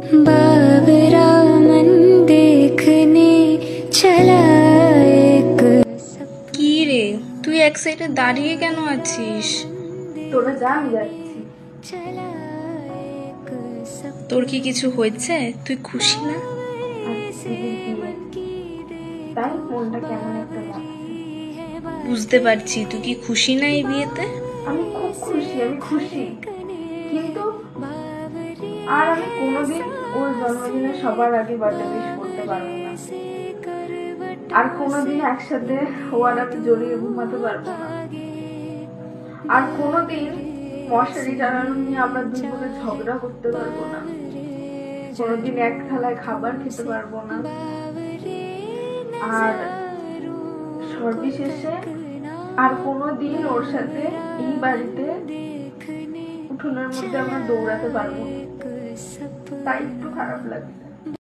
बाबरा मन देखने चला एक। কি রে, তুই এক সাইডে দাঁড়িয়ে কেন আছিস? তোরা যা, আমি যাচ্ছি। তোর কি কিছু হয়েছে? তুই খুশি না? তাই মনটা কেমন একটা লাগছে। বুঝতে পারছি, তুই কি খুশি না এই বিয়েতে? আমি খুব খুশি, আমি খুশি, কিন্তু আর আমি কোনোদিন ওর জন্মদিনে সবার আগে বার্থডে উইশ করতে পারবো না। আর কোনোদিন একসাথে ও আর আমি জড়িয়ে ঘুমাতে পারবো না। আর কোনোদিন মশারি টানানো নিয়ে আমরা দুই বোনে ঝগড়া করতে পারবো না। কোনোদিন এক থালায় খাবার খেতে পারবো না। আর সর্বশেষে আর কোনোদিন ওর সাথে এই বাড়িতে উঠোনের মধ্যে আমরা দৌড়াতে পারবো না। তাই একটু খারাপ লাগছে।